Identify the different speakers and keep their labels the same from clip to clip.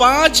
Speaker 1: 5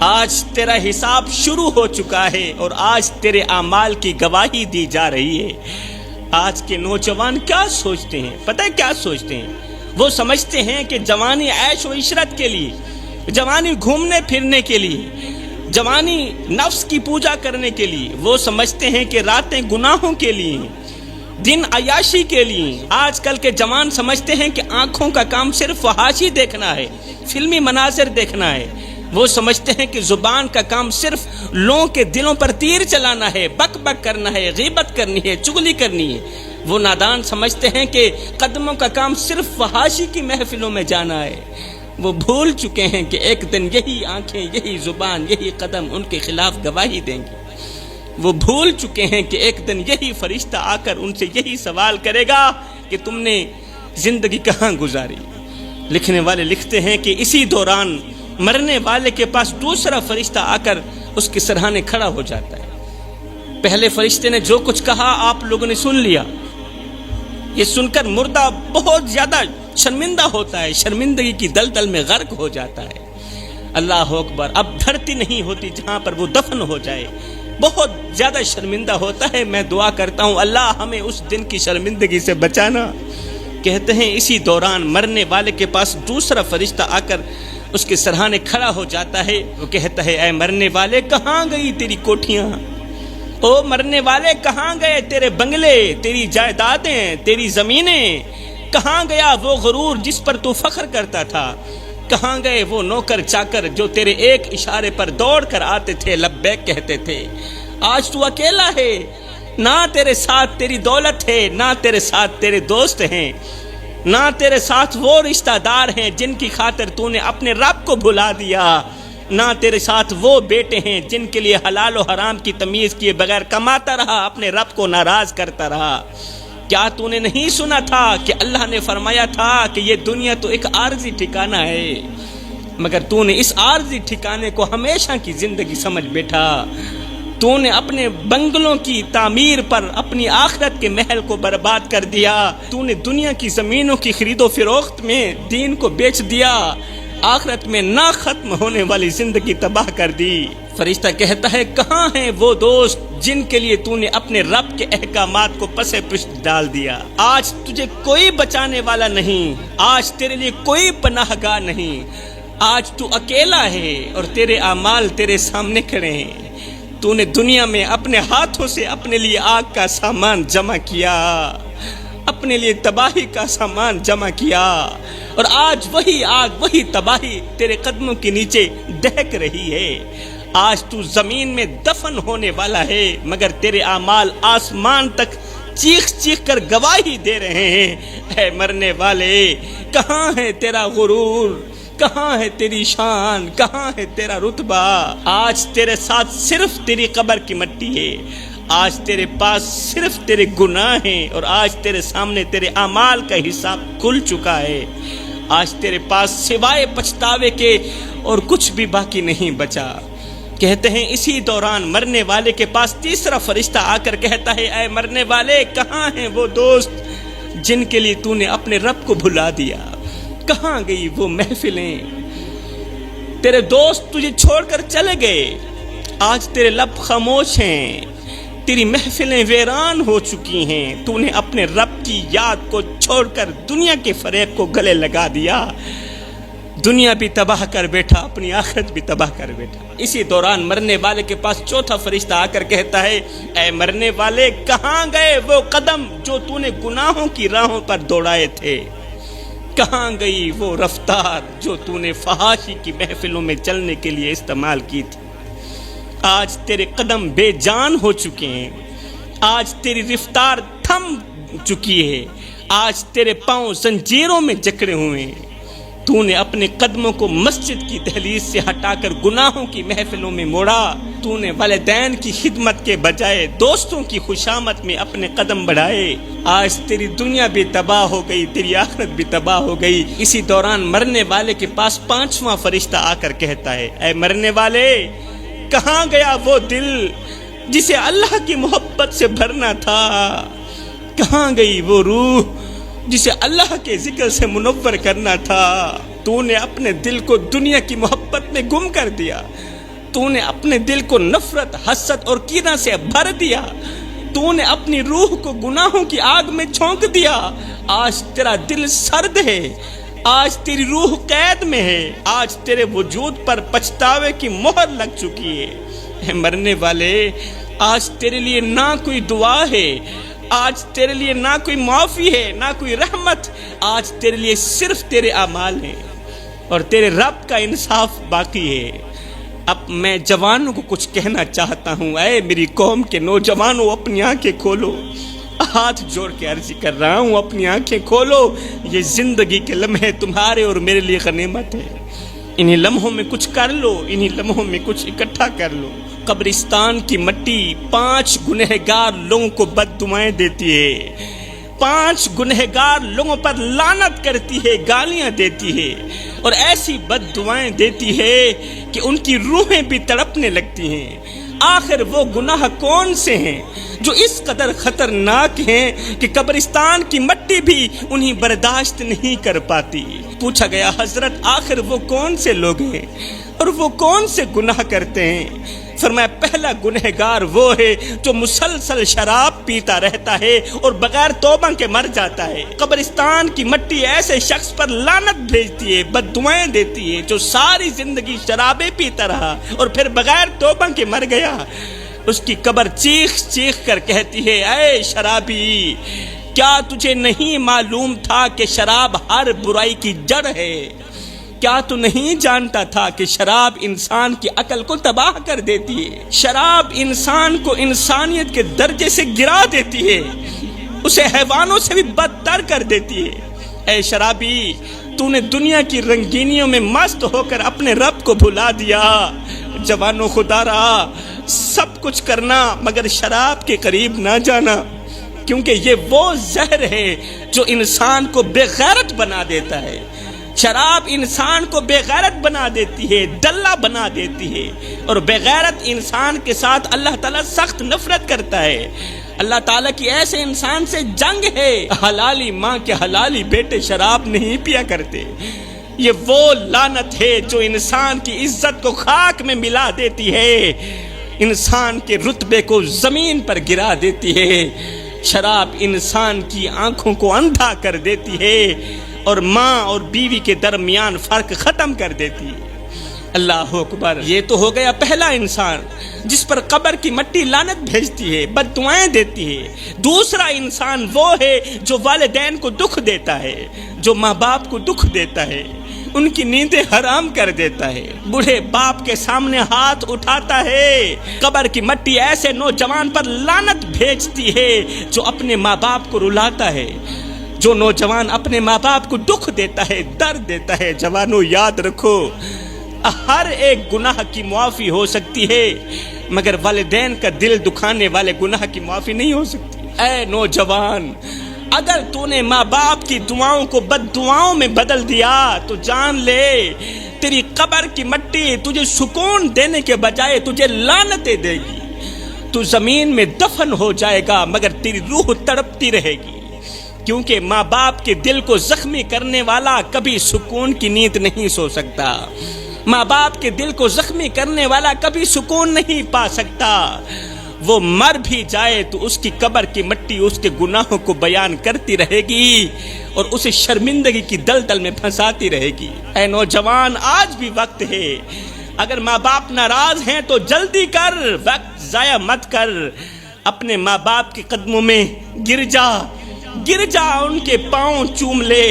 Speaker 1: آج تیرا حساب شروع ہو چکا ہے اور آج تیرے اعمال کی گواہی دی جا رہی ہے۔ آج کے نوجوان کیا سوچتے ہیں؟ پتہ ہے کیا سوچتے ہیں؟ وہ سمجھتے ہیں کہ جوانی عیش و عشرت کے لیے، جوانی گھومنے پھرنے کے لیے، جوانی نفس کی پوجا کرنے کے لیے، وہ سمجھتے ہیں کہ راتیں گناہوں کے لیے، دن عیاشی کے لیے۔ آج کل کے جوان سمجھتے ہیں کہ آنکھوں کا کام صرف فحاشی دیکھنا ہے، فلمی مناظر دیکھنا ہے۔ وہ سمجھتے ہیں کہ زبان کا کام صرف لوگوں کے دلوں پر تیر چلانا ہے، بک بک کرنا ہے، غیبت کرنی ہے، چغلی کرنی ہے۔ وہ نادان سمجھتے ہیں کہ قدموں کا کام صرف فحاشی کی محفلوں میں جانا ہے۔ وہ بھول چکے ہیں کہ ایک دن یہی آنکھیں، یہی زبان، یہی قدم ان کے خلاف گواہی دیں گی۔ وہ بھول چکے ہیں کہ ایک دن یہی فرشتہ آ کر ان سے یہی سوال کرے گا کہ تم نے زندگی کہاں گزاری۔ لکھنے والے لکھتے ہیں کہ اسی دوران مرنے والے کے پاس دوسرا فرشتہ آ کر اس کے سرہانے کھڑا ہو جاتا ہے۔ پہلے فرشتے نے جو کچھ کہا آپ لوگوں نے سن لیا۔ یہ سن کر مردہ بہت زیادہ شرمندہ ہوتا ہے، شرمندگی کی دلدل میں غرق ہو جاتا ہے۔ اللہ اکبر، اب دھرتی نہیں ہوتی جہاں پر وہ دفن ہو جائے، بہت زیادہ شرمندہ ہوتا ہے۔ میں دعا کرتا ہوں اللہ ہمیں اس دن کی شرمندگی سے بچانا۔ کہتے ہیں اسی دوران مرنے والے کے پاس دوسرا فرشتہ آ کر اس کے سرہانے کھڑا ہو جاتا ہے۔ وہ کہتا ہے اے مرنے والے کہاں گئی تیری کوٹھیاں، او مرنے والے کہاں گئے تیرے بنگلے، تیری جائیدادیں، تیری زمینیں، کہاں گیا وہ غرور جس پر تو فخر کرتا تھا، کہاں گئے وہ نوکر چاکر جو تیرے ایک اشارے پر دوڑ کر آتے تھے، لبیک کہتے تھے۔ آج تو اکیلا ہے، نہ تیرے ساتھ تیری دولت ہے، نہ تیرے ساتھ تیرے دوست ہیں، نہ تیرے ساتھ وہ رشتہ دار ہیں جن کی خاطر تو نے اپنے رب کو بھلا دیا، نہ تیرے ساتھ وہ بیٹے ہیں جن کے لیے حلال و حرام کی تمیز کیے بغیر کماتا رہا، اپنے رب کو ناراض کرتا رہا۔ کیا تو نے نہیں سنا تھا کہ اللہ نے فرمایا تھا کہ یہ دنیا تو ایک عارضی ٹھکانہ ہے، مگر تو نے اس عارضی ٹھکانے کو ہمیشہ کی زندگی سمجھ بیٹھا۔ تو نے اپنے بنگلوں کی تعمیر پر اپنی آخرت کے محل کو برباد کر دیا۔ تو نے دنیا کی زمینوں کی خرید و فروخت میں دین کو بیچ دیا، آخرت میں نہ ختم ہونے والی زندگی تباہ کر دی۔ فرشتہ کہتا ہے کہاں ہیں وہ دوست جن کے لیے تو نے اپنے رب کے احکامات کو پس پشت ڈال دیا۔ آج تجھے کوئی بچانے والا نہیں، آج تیرے لیے کوئی پناہ گاہ نہیں، آج تو اکیلا ہے اور تیرے اعمال تیرے سامنے کھڑے ہیں۔ تو نے دنیا میں اپنے ہاتھوں سے اپنے لیے آگ کا سامان جمع کیا، اپنے لیے تباہی کا سامان جمع کیا، اور آج وہی آگ، وہی تباہی تیرے قدموں کے نیچے دہک رہی ہے۔ آج تو زمین میں دفن ہونے والا ہے، مگر تیرے اعمال آسمان تک چیخ چیخ کر گواہی دے رہے ہیں۔ اے مرنے والے کہاں ہے تیرا غرور، کہاں ہے تیری شان، کہاں ہے تیرا رتبہ؟ آج تیرے ساتھ صرف تیری قبر کی مٹی ہے، آج تیرے پاس صرف تیرے گناہ ہیں، اور آج تیرے سامنے تیرے اعمال کا حساب کھل چکا ہے۔ آج تیرے پاس سوائے پچھتاوے کے اور کچھ بھی باقی نہیں بچا۔ کہتے ہیں اسی دوران مرنے والے کے پاس تیسرا فرشتہ آ کر کہتا ہے اے مرنے والے کہاں ہیں وہ دوست جن کے لیے تو نے اپنے رب کو بھلا دیا، کہاں گئی وہ محفلیں؟ تیرے دوست تجھے چھوڑ کر چلے گئے، آج تیرے لب خاموش ہیں، تیری محفلیں ویران ہو چکی ہیں۔ تو نے اپنے رب کی یاد کو چھوڑ کر دنیا کے فریب کو گلے لگا دیا، دنیا بھی تباہ کر بیٹھا، اپنی آخرت بھی تباہ کر بیٹھا۔ اسی دوران مرنے والے کے پاس چوتھا فرشتہ آ کر کہتا ہے اے مرنے والے کہاں گئے وہ قدم جو تو نے گناہوں کی راہوں پر دوڑائے تھے، کہاں گئی وہ رفتار جو تو نے فحاشی کی محفلوں میں چلنے کے لیے استعمال کی تھی؟ آج تیرے قدم بے جان ہو چکے ہیں، آج تیری رفتار تھم چکی ہے، آج تیرے پاؤں زنجیروں میں جکڑے ہوئے ہیں۔ تو نے اپنے قدموں کو مسجد کی دہلیز سے ہٹا کر گناہوں کی محفلوں میں موڑا، تو نے والدین کی خدمت کے بجائے دوستوں کی خوشامد میں اپنے قدم بڑھائے۔ آج تیری دنیا بھی تباہ ہو گئی، تیری آخرت بھی تباہ ہو گئی۔ اسی دوران مرنے والے کے پاس پانچواں فرشتہ آ کر کہتا ہے اے مرنے والے کہاں گیا وہ دل جسے اللہ کی محبت سے بھرنا تھا، کہاں گئی وہ روح جسے اللہ کے ذکر سے منور کرنا تھا؟ تو نے اپنے دل کو دنیا کی محبت میں گم کر دیا، تو نے اپنے دل کو نفرت، حسد اور کینہ سے بھر دیا، تو نے اپنی روح کو گناہوں کی آگ میں جھونک دیا۔ آج تیرا دل سرد ہے، آج تیری روح قید میں ہے، آج تیرے وجود پر پچھتاوے کی مہر لگ چکی ہے۔ اے مرنے والے، آج تیرے لیے نہ کوئی دعا ہے، آج تیرے لیے نہ کوئی معافی ہے، نہ کوئی رحمت، آج تیرے لیے صرف تیرے اعمال ہیں اور تیرے رب کا انصاف باقی ہے۔ اب میں جوانوں کو کچھ کہنا چاہتا ہوں، اے میری قوم کے نوجوانوں، اپنی آنکھیں کھولو، ہاتھ جوڑ کے عرضی کر رہا ہوں، اپنی آنکھیں کھولو۔ یہ زندگی کے لمحے تمہارے اور میرے لیے غنیمت ہے، انہی لمحوں میں کچھ کر لو، انہی لمحوں میں کچھ اکٹھا کر لو۔ قبرستان کی مٹی 5 گنہگار لوگوں کو بد دعائیں دیتی ہے، 5 گنہگار لوگوں پر لعنت کرتی ہے، گالیاں دیتی ہے اور ایسی بد دعائیں دیتی ہے کہ ان کی روحیں بھی تڑپنے لگتی ہیں۔ آخر وہ گناہ کون سے ہیں جو اس قدر خطرناک ہیں کہ قبرستان کی مٹی بھی انہیں برداشت نہیں کر پاتی؟ پوچھا گیا، حضرت آخر وہ کون سے لوگ ہیں اور وہ کون سے گناہ کرتے ہیں؟ فرمایا، پہلا گنہگار وہ ہے جو مسلسل شراب پیتا رہتا ہے اور بغیر توبہ کے مر جاتا ہے۔ قبرستان کی مٹی ایسے شخص پر لعنت بھیجتی ہے، بد دعائیں دیتی ہے جو ساری زندگی شرابیں پیتا رہا اور پھر بغیر توبہ کے مر گیا۔ اس کی قبر چیخ چیخ کر کہتی ہے، اے شرابی، کیا تجھے نہیں معلوم تھا کہ شراب ہر برائی کی جڑ ہے؟ کیا تو نہیں جانتا تھا کہ شراب انسان کی عقل کو تباہ کر دیتی ہے؟ شراب انسان کو انسانیت کے درجے سے گرا دیتی ہے، اسے حیوانوں سے بھی بدتر کر دیتی ہے۔ اے شرابی، تو نے دنیا کی رنگینیوں میں مست ہو کر اپنے رب کو بھلا دیا۔ جوانوں، خدا را، سب کچھ کرنا مگر شراب کے قریب نہ جانا، کیونکہ یہ وہ زہر ہے جو انسان کو بے غیرت بنا دیتا ہے۔ شراب انسان کو بے غیرت بنا دیتی ہے، دلہ بنا دیتی ہے، اور بے غیرت انسان کے ساتھ اللہ تعالیٰ سخت نفرت کرتا ہے۔ اللہ تعالیٰ کی ایسے انسان سے جنگ ہے۔ حلالی ماں کے حلالی بیٹے شراب نہیں پیا کرتے۔ یہ وہ لعنت ہے جو انسان کی عزت کو خاک میں ملا دیتی ہے، انسان کے رتبے کو زمین پر گرا دیتی ہے۔ شراب انسان کی آنکھوں کو اندھا کر دیتی ہے اور ماں اور بیوی کے درمیان فرق ختم کر دیتی ہے۔ اللہ اکبر۔ یہ تو ہو گیا پہلا انسان جس پر قبر کی مٹی لعنت بھیجتی ہے، بد دعائیں دیتی ہے۔ دوسرا انسان وہ ہے جو والدین کو دکھ دیتا ہے، جو ماں باپ کو دکھ دیتا ہے، ان کی نیندیں حرام کر دیتا ہے، بوڑھے باپ کے سامنے ہاتھ اٹھاتا ہے۔ قبر کی مٹی ایسے نوجوان پر لعنت بھیجتی ہے جو اپنے ماں باپ کو رلاتا ہے۔ جو نوجوان اپنے ماں باپ کو دکھ دیتا ہے، درد دیتا ہے، جوانوں یاد رکھو، ہر ایک گناہ کی معافی ہو سکتی ہے مگر والدین کا دل دکھانے والے گناہ کی معافی نہیں ہو سکتی۔ اے نوجوان، اگر تو نے ماں باپ کی دعاؤں کو بد دعاؤں میں بدل دیا تو جان لے تیری قبر کی مٹی تجھے سکون دینے کے بجائے تجھے لعنتیں دے گی۔ تو زمین میں دفن ہو جائے گا مگر تیری روح تڑپتی رہے گی، کیونکہ ماں باپ کے دل کو زخمی کرنے والا کبھی سکون کی نیند نہیں سو سکتا۔ ماں باپ کے دل کو زخمی کرنے والا کبھی سکون نہیں پا سکتا۔ وہ مر بھی جائے تو اس کی قبر کی مٹی اس کے گناہوں کو بیان کرتی رہے گی اور اسے شرمندگی کی دلدل میں پھنساتی رہے گی۔ اے نوجوان، آج بھی وقت ہے، اگر ماں باپ ناراض ہیں تو جلدی کر، وقت ضائع مت کر، اپنے ماں باپ کے قدموں میں گر جا، ان کے پاؤں چوم لے،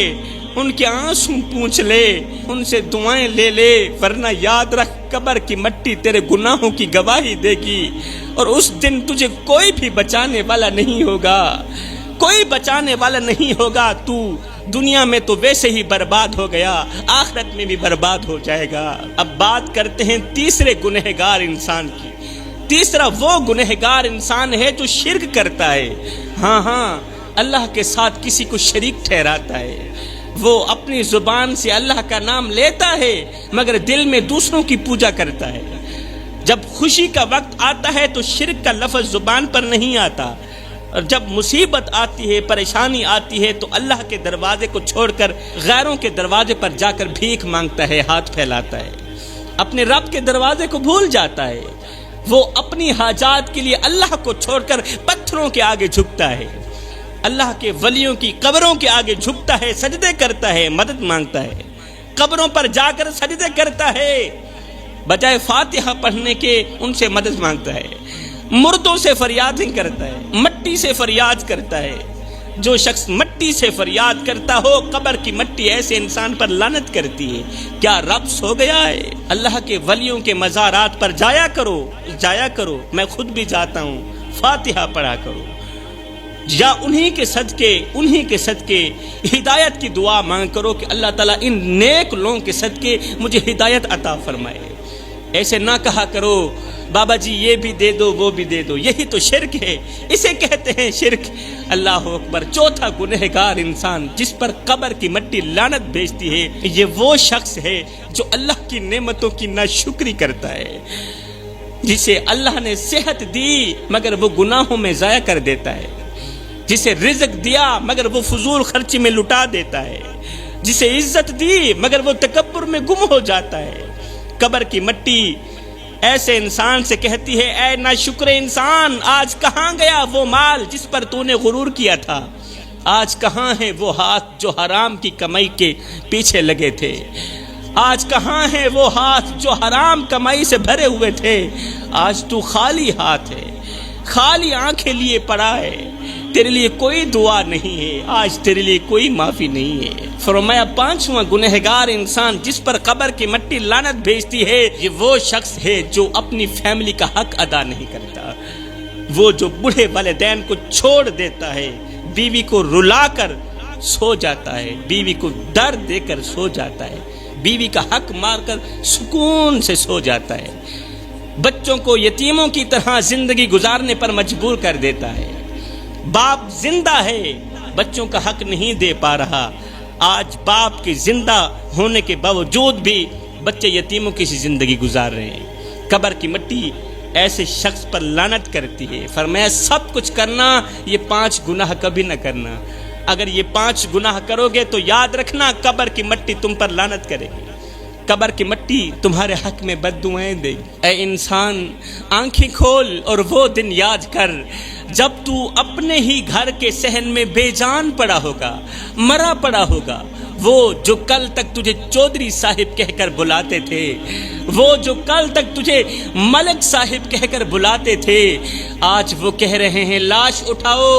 Speaker 1: ان کے آنسو پونچھ لے، ان سے دعائیں لے لے، ورنہ یاد رکھ قبر کی مٹی تیرے گناہوں کی گواہی دے گی اور اس دن تجھے کوئی بھی بچانے والا نہیں ہوگا، کوئی بچانے والا نہیں ہوگا۔ تو دنیا میں تو ویسے ہی برباد ہو گیا، آخرت میں بھی برباد ہو جائے گا۔ اب بات کرتے ہیں تیسرے گنہگار انسان کی۔ تیسرا وہ گنہگار انسان ہے جو شرک کرتا ہے، ہاں اللہ کے ساتھ کسی کو شریک ٹھہراتا ہے۔ وہ اپنی زبان سے اللہ کا نام لیتا ہے مگر دل میں دوسروں کی پوجا کرتا ہے۔ جب خوشی کا وقت آتا ہے تو شرک کا لفظ زبان پر نہیں آتا، اور جب مصیبت آتی ہے، پریشانی آتی ہے تو اللہ کے دروازے کو چھوڑ کر غیروں کے دروازے پر جا کر بھیک مانگتا ہے، ہاتھ پھیلاتا ہے۔ اپنے رب کے دروازے کو بھول جاتا ہے، وہ اپنی حاجات کے لیے اللہ کو چھوڑ کر پتھروں کے آگے جھکتا ہے، اللہ کے ولیوں کی قبروں کے آگے جھکتا ہے، سجدے کرتا ہے، مدد مانگتا ہے، قبروں پر جا کر سجدے کرتا ہے، بجائے فاتحہ پڑھنے کے ان سے مدد مانگتا ہے، مردوں سے فریادیں کرتا ہے، مٹی سے فریاد کرتا ہے۔ جو شخص مٹی سے فریاد کرتا ہو، قبر کی مٹی ایسے انسان پر لعنت کرتی ہے۔ کیا رب سو گیا ہے؟ اللہ کے ولیوں کے مزارات پر جایا کرو، میں خود بھی جاتا ہوں، فاتحہ پڑھا کرو، یا انہی کے صدقے ہدایت کی دعا مانگ کرو کہ اللہ تعالیٰ ان نیک لوگوں کے صدقے مجھے ہدایت عطا فرمائے۔ ایسے نہ کہا کرو بابا جی یہ بھی دے دو وہ بھی دے دو، یہی تو شرک ہے، اسے کہتے ہیں شرک۔ اللہ اکبر۔ چوتھا گنہگار انسان جس پر قبر کی مٹی لعنت بھیجتی ہے، یہ وہ شخص ہے جو اللہ کی نعمتوں کی ناشکری کرتا ہے، جسے اللہ نے صحت دی مگر وہ گناہوں میں ضائع کر دیتا ہے، جسے رزق دیا مگر وہ فضول خرچی میں لٹا دیتا ہے، جسے عزت دی مگر وہ تکبر میں گم ہو جاتا ہے۔ قبر کی مٹی ایسے انسان سے کہتی ہے، اے ناشکر انسان، آج کہاں گیا وہ مال جس پر تو نے غرور کیا تھا؟ آج کہاں ہے وہ ہاتھ جو حرام کی کمائی کے پیچھے لگے تھے؟ آج کہاں ہے وہ ہاتھ جو حرام کمائی سے بھرے ہوئے تھے؟ آج تو خالی ہاتھ ہے، خالی آنکھیں لیے پڑا ہے، تیرے لیے کوئی دعا نہیں ہے، آج تیرے لیے کوئی معافی نہیں ہے۔ فرمایا پانچواں گنہگار انسان جس پر قبر کی مٹی لعنت بھیجتی ہے، یہ وہ شخص ہے جو اپنی فیملی کا حق ادا نہیں کرتا، وہ جو بوڑھے والدین کو چھوڑ دیتا ہے، بیوی کو رلا کر سو جاتا ہے، بیوی کو درد دے کر سو جاتا ہے، بیوی کا حق مار کر سکون سے سو جاتا ہے، بچوں کو یتیموں کی طرح زندگی گزارنے پر مجبور کر دیتا ہے۔ باپ زندہ ہے، بچوں کا حق نہیں دے پا رہا، آج باپ کے زندہ ہونے کے باوجود بھی بچے یتیموں کی سی زندگی گزار رہے ہیں۔ قبر کی مٹی ایسے شخص پر لعنت کرتی ہے۔ فرمایا سب کچھ کرنا، یہ 5 گناہ کبھی نہ کرنا۔ اگر یہ 5 گناہ کرو گے تو یاد رکھنا قبر کی مٹی تم پر لعنت کرے گی، قبر کی مٹی تمہارے حق میں بد دعائیں دے گی۔ اے انسان، آنکھیں کھول اور وہ دن یاد کر جب تو اپنے ہی گھر کے صحن میں بے جان پڑا ہوگا، مرا پڑا ہوگا۔ وہ جو کل تک تجھے چودھری صاحب کہہ کر بلاتے تھے، وہ جو کل تک تجھے ملک صاحب کہہ کر بلاتے تھے، آج وہ کہہ رہے ہیں لاش اٹھاؤ،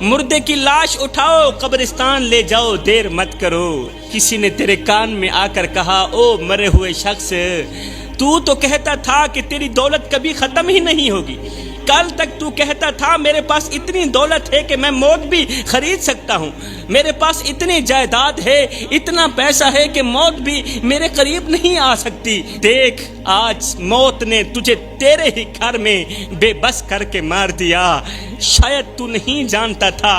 Speaker 1: مردے کی لاش اٹھاؤ، قبرستان لے جاؤ، دیر مت کرو۔ کسی نے تیرے کان میں آ کر کہا، او مرے ہوئے شخص، تو کہتا تھا کہ تیری دولت کبھی ختم ہی نہیں ہوگی، کل تک تو کہتا تھا میرے پاس اتنی دولت ہے کہ میں موت بھی خرید سکتا ہوں، میرے پاس اتنی جائیداد ہے، اتنا پیسہ ہے کہ موت بھی میرے قریب نہیں آ سکتی۔ دیکھ آج موت نے تجھے تیرے ہی گھر میں بے بس کر کے مار دیا۔ شاید تو نہیں جانتا تھا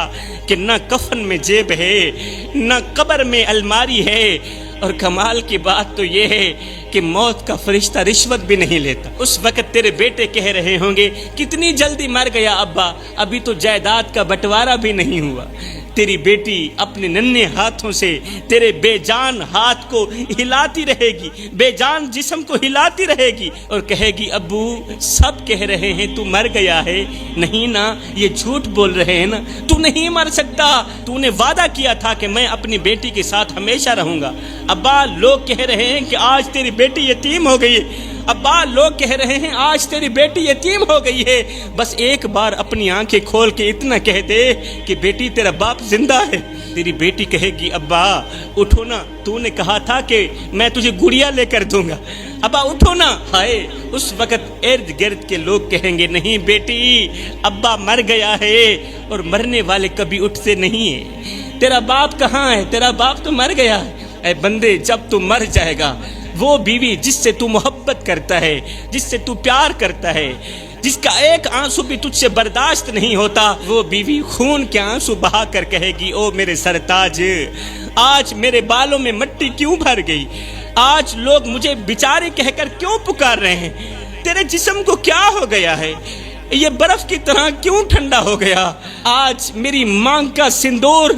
Speaker 1: کہ نہ کفن میں جیب ہے، نہ قبر میں الماری ہے، اور کمال کی بات تو یہ ہے کہ موت کا فرشتہ رشوت بھی نہیں لیتا۔ اس وقت تیرے بیٹے کہہ رہے ہوں گے کتنی جلدی مر گیا ابا، ابھی تو جائیداد کا بٹوارا بھی نہیں ہوا۔ تیری بیٹی اپنے ننھے ہاتھوں سے تیرے بے جان ہاتھ کو ہلاتی رہے گی، بے جان جسم کو ہلاتی رہے گی اور کہے گی ابو سب کہہ رہے ہیں تو مر گیا ہے، نہیں نا، یہ جھوٹ بول رہے ہیں نا، تو نہیں مر سکتا، تو نے وعدہ کیا تھا کہ میں اپنی بیٹی کے ساتھ ہمیشہ رہوں گا۔ ابا لوگ کہہ رہے ہیں کہ آج تیری بیٹی یتیم ہو گئی ہے، ابا لوگ کہہ رہے ہیں آج تیری بیٹی یتیم ہو گئی ہے، بس ایک بار اپنی آنکھیں کھول کے اتنا کہہ دے کہ بیٹی تیرا باپ زندہ ہے۔ تیری بیٹی کہے گی ابا اٹھو نا، تو نے کہا تھا کہ میں تجھے گڑیا لے کر دوں گا، ابا اٹھو نا۔ ہائے اس وقت ارد گرد کے لوگ کہیں گے نہیں بیٹی، ابا مر گیا ہے، اور مرنے والے کبھی اٹھتے نہیں ہیں، تیرا باپ کہاں ہے، تیرا باپ تو مر گیا ہے۔ اے بندے جب تو مر جائے گا، وہ بیوی جس سے تو محبت کرتا ہے، جس سے تو پیار کرتا ہے، جس کا ایک آنسو بھی تجھ سے برداشت نہیں ہوتا، وہ بیوی خون کے آنسو بہا کر کہے گی او میرے سرتاج، آج میرے بالوں میں مٹی کیوں بھر گئی، آج لوگ مجھے بیچاری کہہ کر کیوں پکار رہے ہیں، تیرے جسم کو کیا ہو گیا ہے، یہ برف کی طرح کیوں ٹھنڈا ہو گیا، آج میری مانگ کا سندور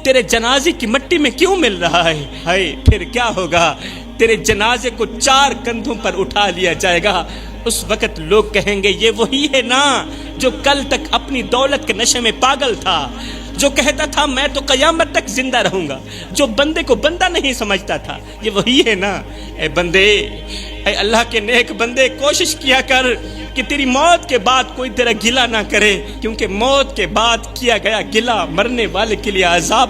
Speaker 1: تیرے جنازے کی مٹی میں کیوں مل رہا ہے۔ ہائے پھر کیا ہوگا، تیرے جنازے کو 4 کندھوں پر اٹھا لیا جائے گا، اس وقت لوگ کہیں گے یہ وہی ہے نا جو کل تک اپنی دولت کے نشے میں پاگل تھا، جو کہتا تھا میں تو قیامت تک زندہ رہوں گا، جو بندے کو بندہ نہیں سمجھتا تھا، یہ وہی ہے نا۔ اے بندے، اے اللہ کے نیک بندے، کوشش کیا کر کہ تیری موت کے بعد کوئی تیرا گلہ نہ کرے، کیونکہ موت کے بعد کیا گیا گلہ مرنے والے کے لیے عذاب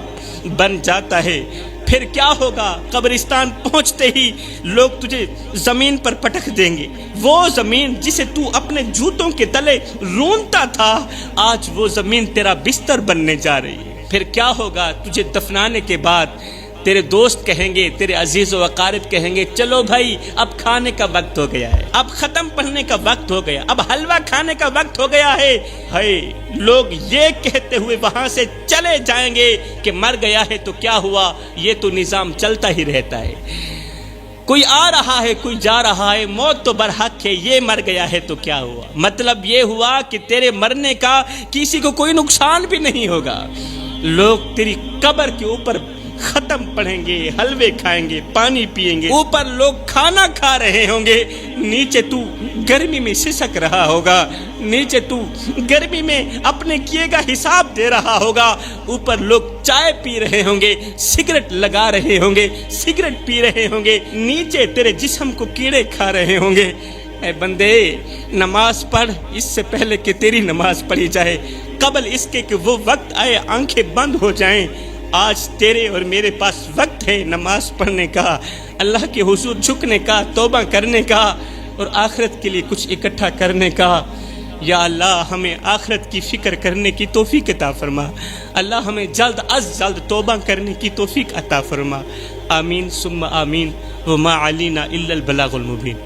Speaker 1: بن جاتا ہے۔ پھر کیا ہوگا؟ قبرستان پہنچتے ہی لوگ تجھے زمین پر پٹک دیں گے، وہ زمین جسے تو اپنے جوتوں کے تلے رونتا تھا، آج وہ زمین تیرا بستر بننے جا رہی ہے۔ پھر کیا ہوگا؟ تجھے دفنانے کے بعد تیرے دوست کہیں گے، تیرے عزیز و اقارب کہیں گے چلو بھائی اب کھانے کا وقت ہو گیا ہے، اب ختم پڑھنے کا وقت ہو گیا، اب حلوہ کھانے کا وقت ہو گیا ہے۔ لوگ یہ کہتے ہوئے وہاں سے چلے جائیں گے کہ مر گیا ہے تو کیا ہوا، یہ تو نظام چلتا ہی رہتا ہے، کوئی آ رہا ہے کوئی جا رہا ہے، موت تو برحق ہے، یہ مر گیا ہے تو کیا ہوا۔ مطلب یہ ہوا کہ تیرے مرنے کا کسی کو کوئی نقصان بھی نہیں ہوگا۔ لوگ تیری قبر کے اوپر ختم پڑھیں گے، حلوے کھائیں گے، پانی پیئیں گے، اوپر لوگ کھانا کھا رہے ہوں گے، نیچے تو گرمی میں سسک رہا ہوگا، نیچے تو گرمی میں اپنے کیے گا حساب دے رہا ہوگا، اوپر لوگ چائے پی رہے ہوں گے، سگریٹ لگا رہے ہوں گے، سگریٹ پی رہے ہوں گے، نیچے تیرے جسم کو کیڑے کھا رہے ہوں گے۔ اے بندے، نماز پڑھ اس سے پہلے کہ تیری نماز پڑھی جائے، قبل اس کے کہ وہ وقت آئے آنکھیں بند ہو جائیں۔ آج تیرے اور میرے پاس وقت ہے نماز پڑھنے کا، اللہ کے حضور جھکنے کا، توبہ کرنے کا اور آخرت کے لیے کچھ اکٹھا کرنے کا۔ یا اللہ ہمیں آخرت کی فکر کرنے کی توفیق عطا فرما، اللہ ہمیں جلد از جلد توبہ کرنے کی توفیق عطا فرما۔ آمین ثم آمین، وما علینا الا البلاغ المبین۔